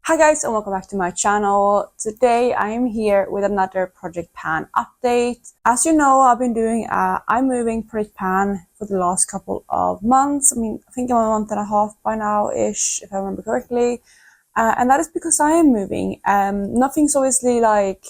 Hi guys, and welcome back to my channel. Today I am here with another project pan update. As you know, I've been doing a I'm moving project pan for the last couple of months. I think I'm a month and a half by now ish, if I remember correctly. And that is because I am moving. Nothing's obviously like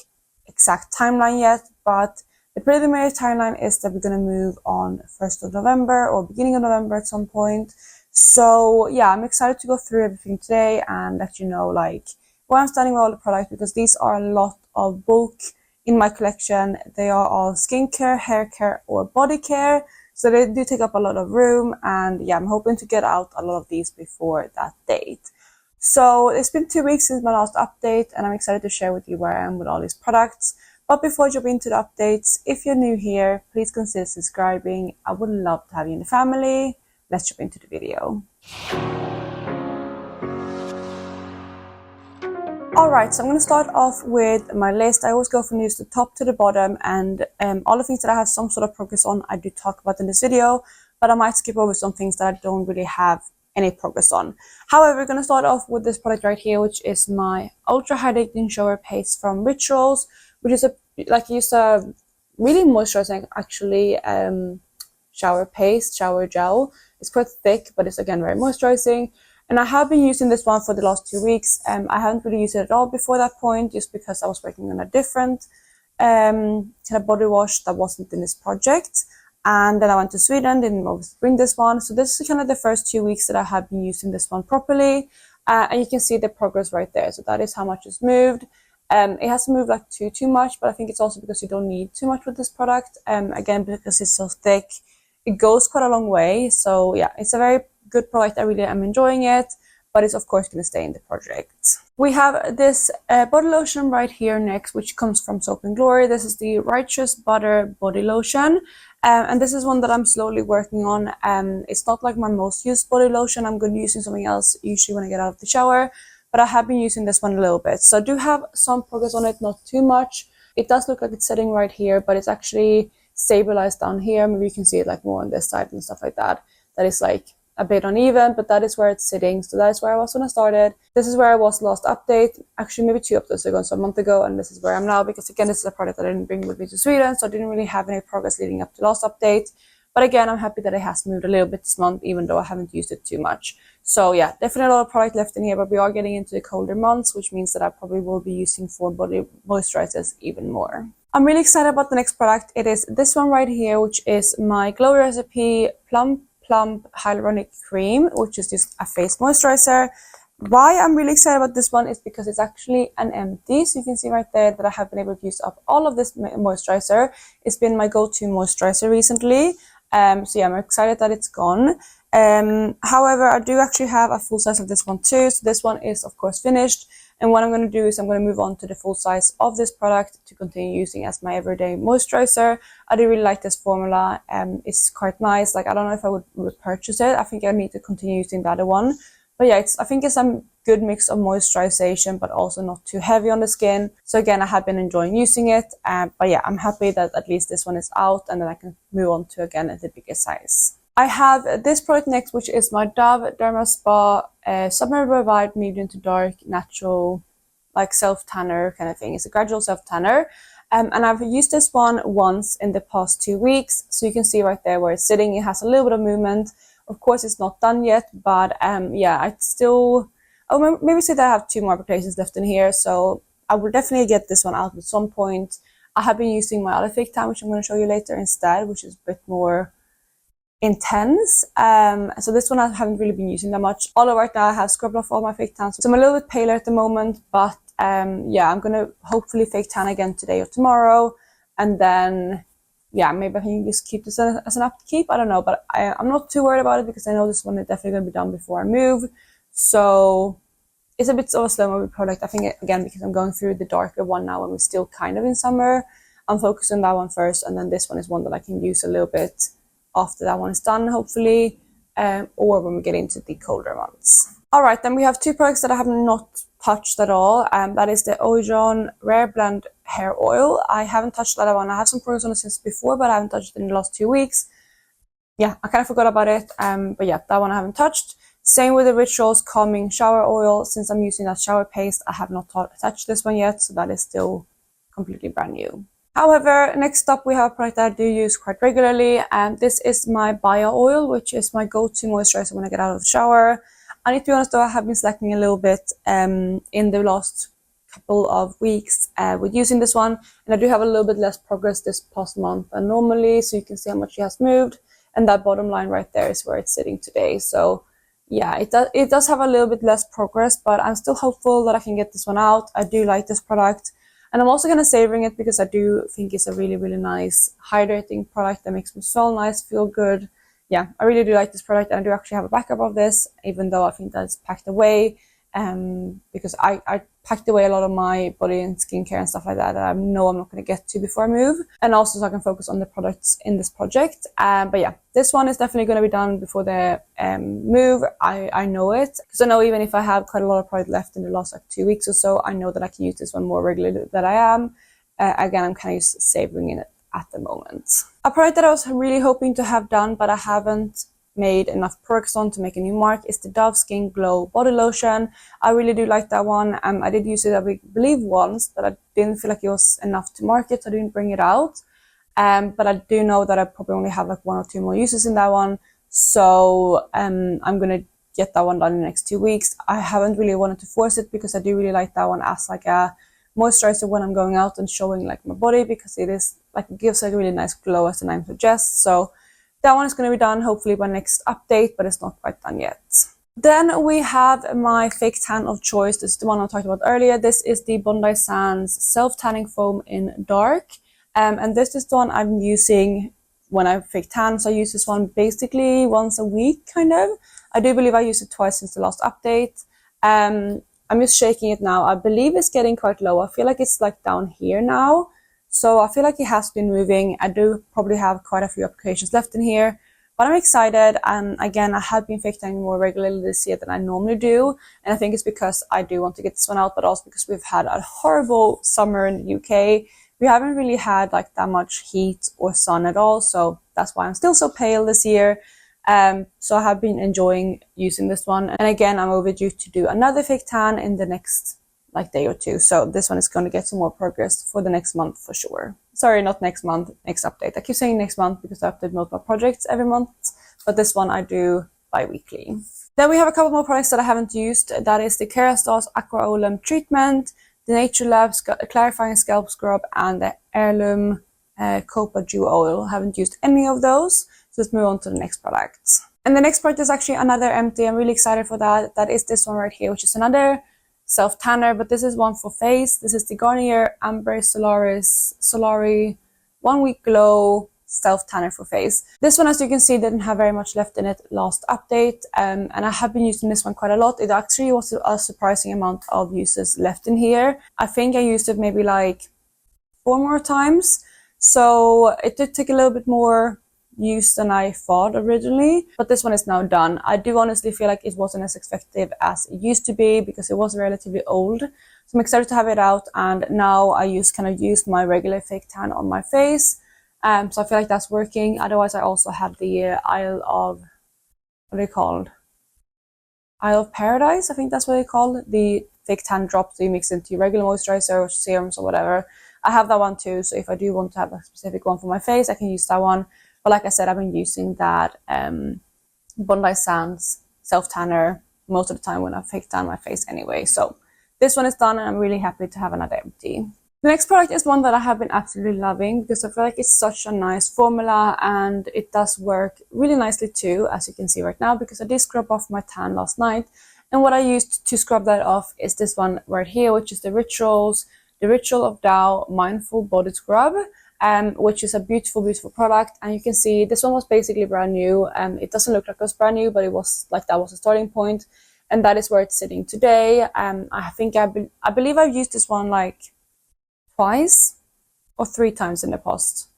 exact timeline yet, but the preliminary timeline is that we're gonna move on 1st of November or beginning of November at some point. So yeah, I'm excited to go through everything today and let you know like where I'm standing with all the products, because these are a lot of bulk in my collection. They are all skincare, hair care or body care, so they do take up a lot of room, and yeah, I'm hoping to get out a lot of these before that date. So it's been 2 weeks since my last update and I'm excited to share with you where I am with all these products. But before I jump into the updates, if you're new here, please consider subscribing. I would love to have you in the family. Let's jump into the video. Alright, so I'm going to start off with my list. I always go from news to top to the bottom, and all the things that I have some sort of progress on, I do talk about in this video, but I might skip over some things that I don't really have any progress on. However, we're going to start off with this product right here, which is my Ultra Hydrating Shower Paste from Rituals, which is a really moisturizing actually shower paste, shower gel. It's quite thick, but it's again very moisturizing. And I have been using this one for the last 2 weeks. I haven't really used it at all before that point, just because I was working on a different kind of body wash that wasn't in this project. And then I went to Sweden, didn't always bring this one. So this is kind of the first 2 weeks that I have been using this one properly. And you can see the progress right there. So that is how much it's moved. It hasn't moved like too much, but I think it's also because you don't need too much with this product. Again, because it's so thick, it goes quite a long way. So yeah, it's a very good product. I really am enjoying it, but it's of course going to stay in the project. We have this body lotion right here next, which comes from Soap & Glory. This is the Righteous Butter Body Lotion. And this is one that I'm slowly working on. It's not like my most used body lotion. I'm going to be using something else usually when I get out of the shower, but I have been using this one a little bit. So I do have some progress on it, not too much. It does look like it's sitting right here, but it's actually stabilized down here. Maybe you can see it like more on this side and stuff like that. That is like a bit uneven, but that is where it's sitting. So that is where I was when I started. This is where I was last update, actually maybe 2 updates ago, so a month ago, and this is where I'm now, because again, this is a product that I didn't bring with me to Sweden, so I didn't really have any progress leading up to last update. But again, I'm happy that it has moved a little bit this month, even though I haven't used it too much. So yeah, definitely a lot of product left in here, but we are getting into the colder months, which means that I probably will be using for body moisturizers even more. I'm really excited about the next product. It is this one right here, which is my Glow Recipe Plump Hyaluronic Cream, which is just a face moisturizer. Why I'm really excited about this one is because it's actually an empty. So you can see right there that I have been able to use up all of this moisturizer. It's been my go-to moisturizer recently. So yeah, I'm excited that it's gone. However, I do actually have a full size of this one too. So this one is of course finished. And what I'm going to do is I'm going to move on to the full size of this product to continue using as my everyday moisturizer. I do really like this formula. It's quite nice. Like, I don't know if I would repurchase it. I think I need to continue using the other one. But yeah, I think it's a good mix of moisturization, but also not too heavy on the skin. So again, I have been enjoying using it. But yeah, I'm happy that at least this one is out, and then I can move on to again the bigger size. I have this product next, which is my Dove Derma Spa Summer Revived Medium to Dark Natural, like self-tanner kind of thing. It's a gradual self-tanner. And I've used this one once in the past 2 weeks. So you can see right there where it's sitting. It has a little bit of movement. Of course, it's not done yet, but yeah, I'd still, maybe say that I have 2 more applications left in here. So I will definitely get this one out at some point. I have been using my other fake tan, which I'm going to show you later instead, which is a bit more intense. So this one I haven't really been using that much. Although right now I have scrubbed off all my fake tans, so I'm a little bit paler at the moment, but yeah, I'm gonna hopefully fake tan again today or tomorrow, and then yeah, maybe I can just keep this as an upkeep. I don't know, but I'm not too worried about it because I know this one is definitely gonna be done before I move. So it's a bit of a slow moving product. I think again because I'm going through the darker one now and we're still kind of in summer, I'm focusing on that one first, and then this one is one that I can use a little bit after that one is done, hopefully, or when we get into the colder months. All right, then we have 2 products that I have not touched at all. That is the Ojon Rare Blend Hair Oil. I haven't touched that one. I have some products on it since before, but I haven't touched it in the last 2 weeks. Yeah, I kind of forgot about it. But yeah, that one I haven't touched. Same with the Rituals Calming Shower Oil. Since I'm using that shower paste, I have not touched this one yet, so that is still completely brand new. However, next up we have a product that I do use quite regularly, and this is my Bio Oil, which is my go-to moisturizer when I get out of the shower. I need to be honest though, I have been slacking a little bit in the last couple of weeks with using this one, and I do have a little bit less progress this past month than normally, so you can see how much it has moved, and that bottom line right there is where it's sitting today. So yeah, it does have a little bit less progress, but I'm still hopeful that I can get this one out. I do like this product, and I'm also going to savoring it because I do think it's a really, really nice hydrating product that makes me feel nice, feel good. Yeah, I really do like this product, and I do actually have a backup of this, even though I think that it's packed away, because I packed away a lot of my body and skincare and stuff like that I know I'm not going to get to before I move, and also so I can focus on the products in this project. But yeah, this one is definitely going to be done before the move. I know it, because I know even if I have quite a lot of product left in the last like 2 weeks or so, I know that I can use this one more regularly than I am. Again, I'm kind of just savoring it at the moment. A product that I was really hoping to have done, but I haven't made enough progress on to make a new mark, is the Dove Skin Glow Body Lotion. I really do like that one. I did use it, I believe, once, but I didn't feel like it was enough to market, so I didn't bring it out. But I do know that I probably only have like 1 or 2 more uses in that one, so I'm gonna get that one done in the next 2 weeks. I haven't really wanted to force it because I do really like that one as like a moisturizer when I'm going out and showing like my body, because it is like, it gives like a really nice glow as the name suggests. So that one is going to be done hopefully by next update, but it's not quite done yet. Then we have my fake tan of choice. This is the one I talked about earlier. This is the Bondi Sands Self Tanning Foam in Dark, and this is the one I'm using when I fake tan. So I use this one basically once a week, kind of. I do believe I used it twice since the last update. I'm just shaking it now. I believe it's getting quite low. I feel like it's like down here now. So I feel like it has been moving. I do probably have quite a few applications left in here, but I'm excited. And again, I have been fake tanning more regularly this year than I normally do. And I think it's because I do want to get this one out, but also because we've had a horrible summer in the UK. We haven't really had like that much heat or sun at all. So that's why I'm still so pale this year. So I have been enjoying using this one. And again, I'm overdue to do another fake tan in the next like day or two. So this one is going to get some more progress for the next month for sure. Sorry, not next month, next update. I keep saying next month because I update multiple projects every month, but this one I do bi-weekly. Then we have a couple more products that I haven't used. That is the Kerastase Aqua Olem Treatment, the Nature Labs Clarifying Scalp Scrub, and the Heirloom Copa Dew Oil. I haven't used any of those. So let's move on to the next product. And the next product is actually another empty. I'm really excited for that. That is this one right here, which is another self tanner, but this is one for face. This is the Garnier Amber Solari 1 Week Glow self tanner for face. This one, as you can see, didn't have very much left in it last update, and I have been using this one quite a lot. It actually was a surprising amount of uses left in here. I think I used it maybe like 4 more times, so it did take a little bit more use than I thought originally, but this one is now done. I do honestly feel like it wasn't as effective as it used to be because it was relatively old, so I'm excited to have it out. And now I kind of use my regular fake tan on my face, so I feel like that's working. Otherwise, I also have the Isle of, what are they called? Isle of Paradise, I think that's what they call the fake tan drops that you mix into your regular moisturizer or serums or whatever. I have that one too, so if I do want to have a specific one for my face, I can use that one. But like I said, I've been using that Bondi Sands self tanner most of the time when I fake tan my face anyway. So this one is done, and I'm really happy to have another empty. The next product is one that I have been absolutely loving because I feel like it's such a nice formula, and it does work really nicely too, as you can see right now, because I did scrub off my tan last night. And what I used to scrub that off is this one right here, which is the Ritual of Tao Mindful Body Scrub. Which is a beautiful, beautiful product. And you can see this one was basically brand new. It doesn't look like it was brand new, but it was like that was a starting point. And that is where it's sitting today. I think I believe I've used this one like twice or 3 times in the past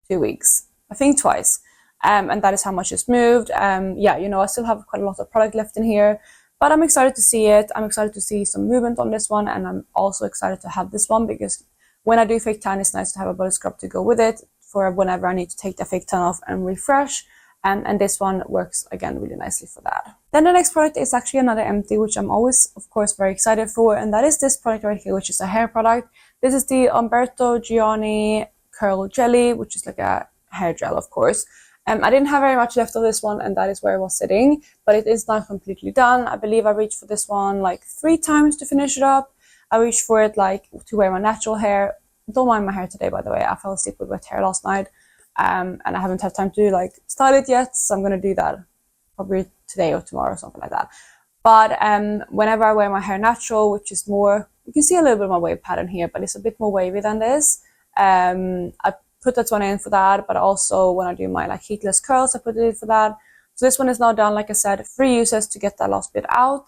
2 weeks. I think twice. And that is how much it's moved. Yeah, you know, I still have quite a lot of product left in here, but I'm excited to see it. I'm excited to see some movement on this one. And I'm also excited to have this one because when I do fake tan, it's nice to have a body scrub to go with it for whenever I need to take the fake tan off and refresh. and this one works again really nicely for that. Then the next product is actually another empty, which I'm always, of course, very excited for, and that is this product right here, which is a hair product. This is the Umberto Gianni Curl Jelly, which is like a hair gel, of course. I didn't have very much left of this one, and that is where it was sitting, but it is now completely done. I believe I reached for this one like 3 times to finish it up. I reached for it like to wear my natural hair. Don't mind my hair today, by the way. I fell asleep with wet hair last night. And I haven't had time to like style it yet, so I'm gonna do that probably today or tomorrow or something like that. But whenever I wear my hair natural, which is more, you can see a little bit of my wave pattern here, but it's a bit more wavy than this. I put that one in for that, but also when I do my like heatless curls, I put it in for that. So this one is now done, like I said, 3 uses to get that last bit out,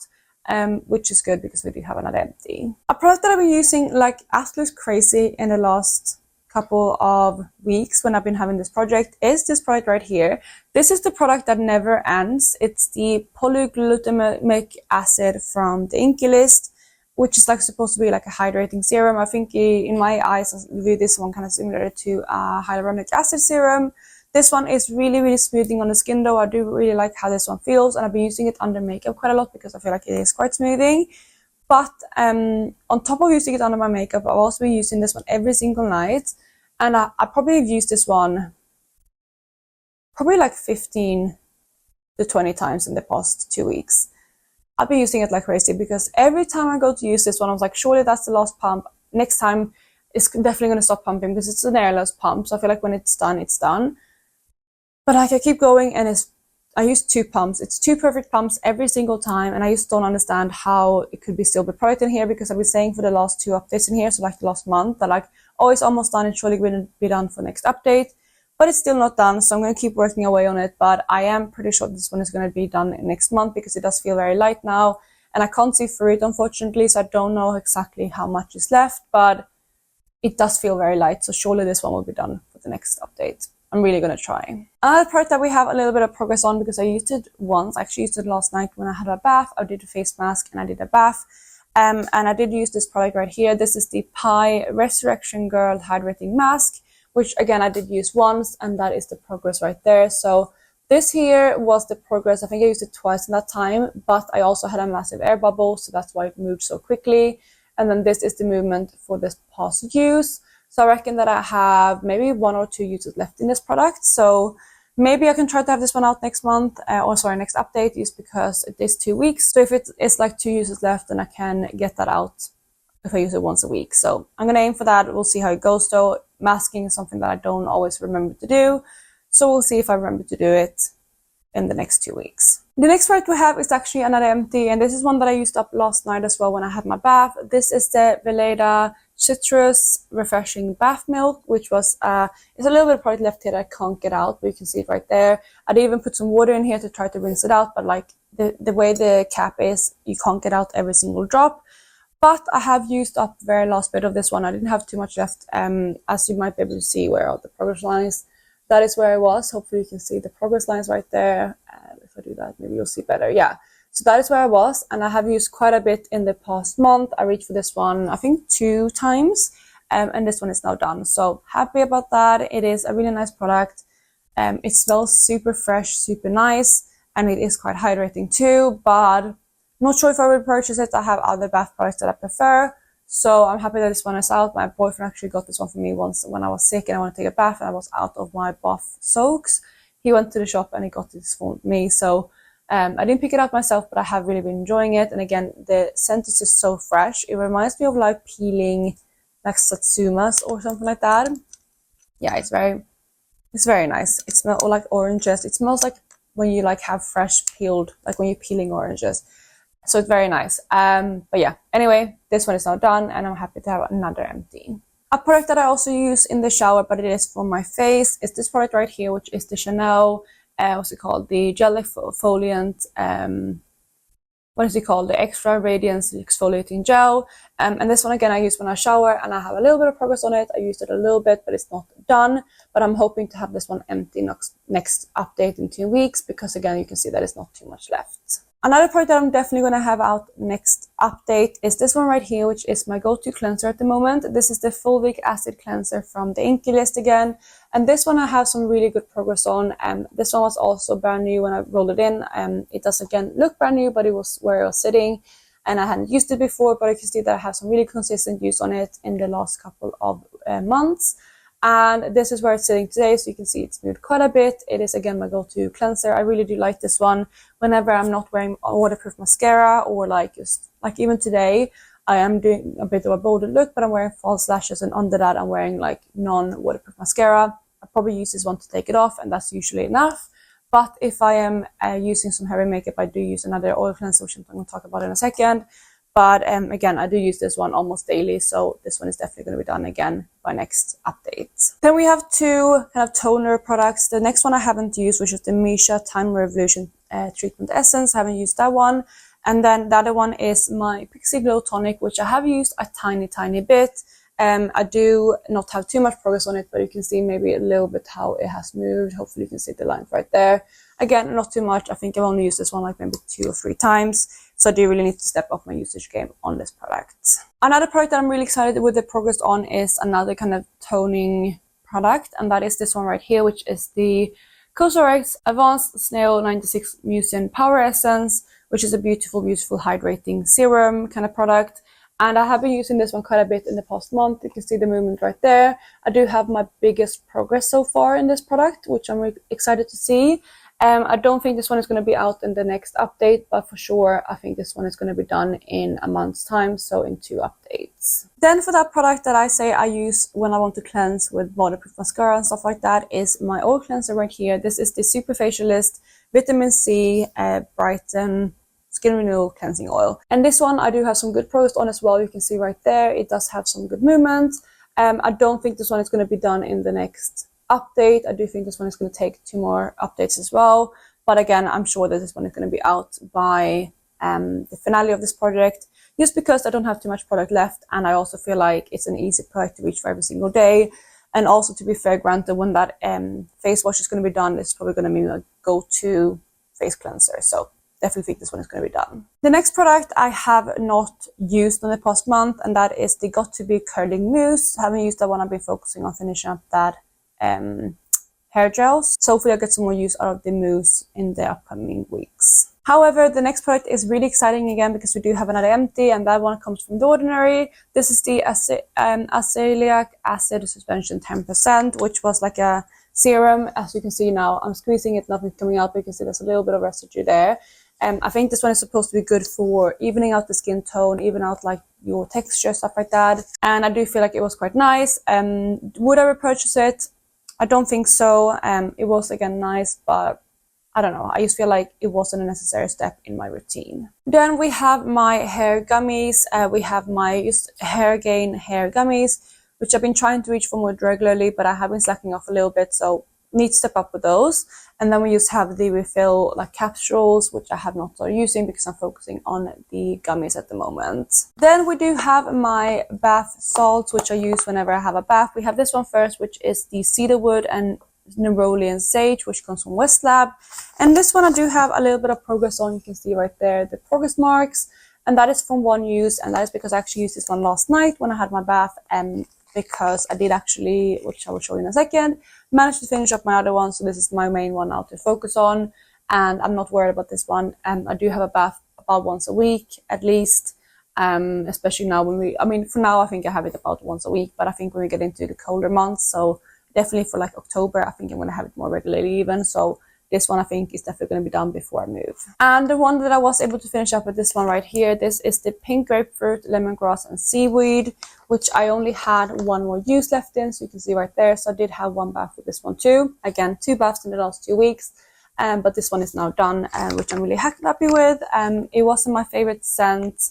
which is good because we do have another empty. A product that I've been using like absolute crazy in the last couple of weeks when I've been having this project is this product right here. This is the product that never ends. It's the polyglutamic acid from the Inky list, which is like supposed to be like a hydrating serum. I think in my eyes, I view this one kind of similar to a hyaluronic acid serum. This one is really, really smoothing on the skin though. I do really like how this one feels, and I've been using it under makeup quite a lot because I feel like it is quite smoothing. But on top of using it under my makeup, I've also been using this one every single night. And I probably have used this one probably like 15 to 20 times in the past 2 weeks. I've been using it like crazy because every time I go to use this one, I was like, surely that's the last pump. Next time, it's definitely going to stop pumping because it's an airless pump. So I feel like when it's done, it's done. But like I keep going, and I use 2 pumps. It's 2 perfect pumps every single time, and I just don't understand how it could be still be product in here because I've been saying for the last 2 updates in here, so like the last month, that like, oh, it's almost done, it's surely going to be done for next update, but it's still not done, so I'm going to keep working away on it. But I am pretty sure this one is going to be done next month because it does feel very light now, and I can't see through it, unfortunately, so I don't know exactly how much is left, but it does feel very light, so surely this one will be done for the next update. I'm really going to try. Another product that we have a little bit of progress on because I used it once. I actually used it last night when I had a bath. I did a face mask and I did a bath. And I did use this product right here. This is the Pi Resurrection Girl Hydrating Mask, which again I did use once, and that is the progress right there. So this here was the progress. I think I used it twice in that time, but I also had a massive air bubble, so that's why it moved so quickly. And then this is the movement for this past use. So I reckon that I have maybe 1 or 2 uses left in this product. So maybe I can try to have this one out next month, next update, just because it is 2 weeks. So if it is like 2 uses left, then I can get that out if I use it once a week. So I'm going to aim for that. We'll see how it goes though. Masking is something that I don't always remember to do. So we'll see if I remember to do it in the next 2 weeks. The next product we have is actually another empty, and this is one that I used up last night as well when I had my bath. This is the Veleda Citrus Refreshing Bath Milk, which was, it's a little bit of product left here that I can't get out, but you can see it right there. I did even put some water in here to try to rinse it out, but like the way the cap is, you can't get out every single drop. But I have used up the very last bit of this one. I didn't have too much left, as you might be able to see where all the progress lines. That is where I was. Hopefully you can see the progress lines right there. If I do that, maybe you'll see better. Yeah. So that is where I was, and I have used quite a bit in the past month. I reached for this one, I think 2 times, and this one is now done. So happy about that. It is a really nice product. It smells super fresh, super nice, and it is quite hydrating too, but I'm not sure if I will purchase it. I have other bath products that I prefer. So I'm happy that this one is out. My boyfriend actually got this one for me once when I was sick and I wanted to take a bath and I was out of my bath soaks. He went to the shop and he got this for me. So I didn't pick it up myself, but I have really been enjoying it. And again, the scent is just so fresh. It reminds me of like peeling like satsumas or something like that. Yeah, it's very nice. It smells like oranges. It smells like when you like have fresh peeled, like when you're peeling oranges. So it's very nice. But yeah, anyway, this one is now done and I'm happy to have another empty. A product that I also use in the shower, but it is for my face, is this product right here, which is the Chanel, what's it called? The Gel Exfoliant, what is it called? The Extra Radiance Exfoliating Gel. And this one again, I use when I shower and I have a little bit of progress on it. I used it a little bit, but it's not done. But I'm hoping to have this one empty next update in 2 weeks because again, you can see that it's not too much left. Another product that I'm definitely going to have out next update is this one right here, which is my go-to cleanser at the moment. This is the Full Week Acid Cleanser from the Inkey list again. And this one I have some really good progress on. This one was also brand new when I rolled it in. It does again look brand new, but it was where it was sitting. And I hadn't used it before, but I can see that I have some really consistent use on it in the last couple of months. And this is where it's sitting today, so you can see it's moved quite a bit. It is again my go-to cleanser. I really do like this one whenever I'm not wearing waterproof mascara, or like just like even today I am doing a bit of a bolder look, but I'm wearing false lashes, and under that I'm wearing like non-waterproof mascara. I probably use this one to take it off, and that's usually enough. But if I am using some heavy makeup, I do use another oil cleanser, which I'm going to talk about in a second. But again, I do use this one almost daily, so this one is definitely going to be done again by next update. Then we have two kind of toner products. The next one I haven't used, which is the Misha Time Revolution Treatment Essence. I haven't used that one. And then the other one is my Pixie Glow Tonic, which I have used a tiny bit. I do not have too much progress on it, but you can see maybe a little bit how it has moved. Hopefully you can see the lines right there. Again, not too much. I think I've only used this one like maybe 2 or 3 times. So I do really need to step up my usage game on this product. Another product that I'm really excited with the progress on is another kind of toning product. And that is this one right here, which is the CosRx Advanced Snail 96 Mucin Power Essence, which is a beautiful hydrating serum kind of product. And I have been using this one quite a bit in the past month. You can see the movement right there. I do have my biggest progress so far in this product, which I'm really excited to see. I don't think this one is going to be out in the next update, but for sure, I think this one is going to be done in a month's time, so in 2 updates. Then for that product that I say I use when I want to cleanse with waterproof mascara and stuff like that is my oil cleanser right here. This is the Super Facialist Vitamin C Brighten Skin Renewal Cleansing Oil. And this one I do have some good progress on as well. You can see right there, it does have some good movement. I don't think this one is going to be done in the next update. I do think this one is going to take 2 more updates as well. But again, I'm sure that this one is going to be out by the finale of this project, just because I don't have too much product left. And I also feel like it's an easy product to reach for every single day. And also, to be fair, granted, when that face wash is going to be done, it's probably going to be a go-to face cleanser. So definitely think this one is going to be done. The next product I have not used in the past month, and that is the Got To Be Curling Mousse. I haven't used that one. I've been focusing on finishing up that hair gels. So hopefully I'll get some more use out of the mousse in the upcoming weeks. However, the next product is really exciting again, because we do have another empty, and that one comes from The Ordinary. This is the azelaic acid suspension 10%, which was like a serum. As you can see now, I'm squeezing it, nothing's coming out, but you can see there's a little bit of residue there. I think this one is supposed to be good for evening out the skin tone, even out like your texture, stuff like that. And I do feel like it was quite nice. Would I repurchase it? I don't think so. It was again nice, but I don't know. I just feel like it wasn't a necessary step in my routine. Then we have my hair gummies. We have my just hair gain hair gummies, which I've been trying to reach for more regularly, but I have been slacking off a little bit, so need to step up with those. And then we just have the refill like capsules, which I have not started using because I'm focusing on the gummies at the moment. Then we do have my bath salts, which I use whenever I have a bath. We have this one first, which is the cedarwood and neroli and sage, which comes from Westlab. And this one I do have a little bit of progress on. You can see right there the progress marks, and that is from one use, and that is because I actually used this one last night when I had my bath, because I did actually, which I will show you in a second, managed to finish up my other one. So this is my main one now to focus on, and I'm not worried about this one. I do have a bath about once a week at least, especially now when for now I think I have it about once a week, but I think when we get into the colder months, so definitely for like October, I think I'm going to have it more regularly even. So this one I think is definitely going to be done before I move. And the one that I was able to finish up with, this one right here, this is the pink grapefruit, lemongrass and seaweed, which I only had 1 more use left in, so you can see right there. So I did have 1 bath with this one too. Again, 2 baths in the last 2 weeks, but this one is now done, which I'm really happy with. It wasn't my favorite scent.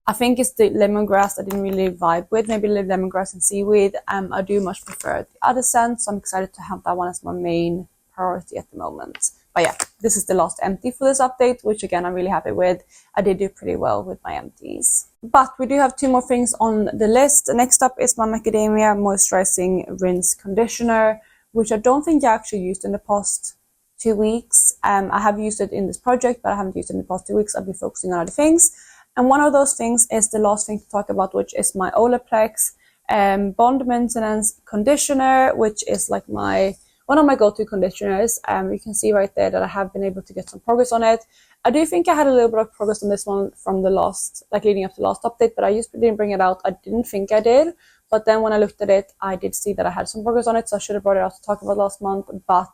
I think it's the lemongrass I didn't really vibe with, maybe lemongrass and seaweed. I do much prefer the other scent, so I'm excited to have that one as my main priority at the moment. But yeah, this is the last empty for this update, which again I'm really happy with. I did do pretty well with my empties. But we do have 2 more things on the list. Next up is my Macadamia Moisturizing Rinse Conditioner, which I don't think I actually used in the past 2 weeks. I have used it in this project, but I haven't used it in the past 2 weeks. I've been focusing on other things. And one of those things is the last thing to talk about, which is my Olaplex Bond Maintenance Conditioner, which is like one of my go-to conditioners. You can see right there that I have been able to get some progress on it. I do think I had a little bit of progress on this one from the last, like leading up to the last update, but I didn't bring it out. I didn't think I did. But then when I looked at it, I did see that I had some progress on it, so I should have brought it out to talk about last month, but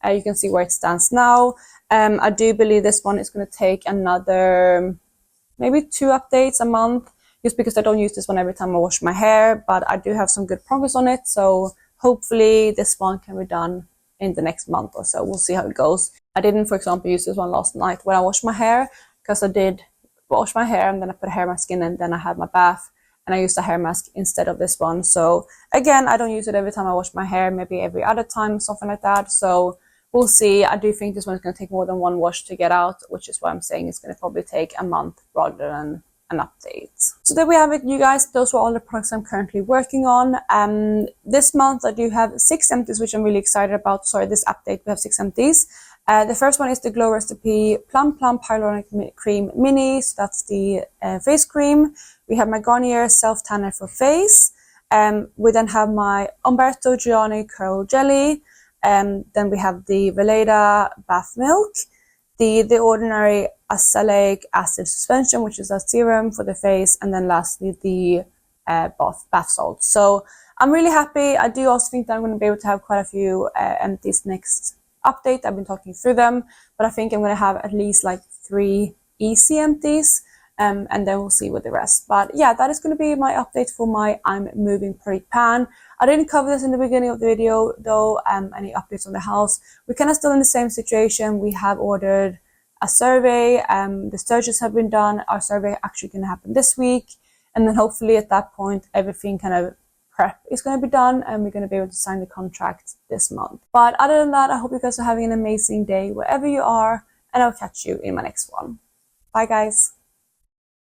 you can see where it stands now. I do believe this one is going to take another maybe 2 updates a month, just because I don't use this one every time I wash my hair, but I do have some good progress on it, so hopefully this one can be done in the next month or so. We'll see how it goes. I didn't, for example, use this one last night when I washed my hair, because I did wash my hair and then I put a hair mask in and then I had my bath and I used a hair mask instead of this one. So again, I don't use it every time I wash my hair, maybe every other time, something like that. So we'll see. I do think this one is going to take more than one wash to get out, which is why I'm saying it's going to probably take a month rather than an update. So there we have it, you guys. Those were all the products I'm currently working on. This month I do have 6 empties, which I'm really excited about. Sorry, this update we have 6 empties. The first one is the Glow Recipe Plum Hyaluronic Cream Mini. So that's the face cream. We have my Garnier Self Tanner for face. We then have my Umberto Gianni Curl Jelly. Then we have the Veleda Bath Milk, the Ordinary Azelaic Acid Suspension, which is a serum for the face, and then lastly the bath salt. So I'm really happy. I do also think that I'm going to be able to have quite a few empties next update. I've been talking through them, but I think I'm going to have at least like 3 easy empties. And then we'll see with the rest. But yeah, that is going to be my update for my I'm Moving Project Pan. I didn't cover this in the beginning of the video though, any updates on the house. We're kind of still in the same situation. We have ordered a survey, the searches have been done. Our survey actually going to happen this week. And then hopefully at that point, everything kind of prep is going to be done and we're going to be able to sign the contract this month. But other than that, I hope you guys are having an amazing day wherever you are, and I'll catch you in my next one. Bye guys.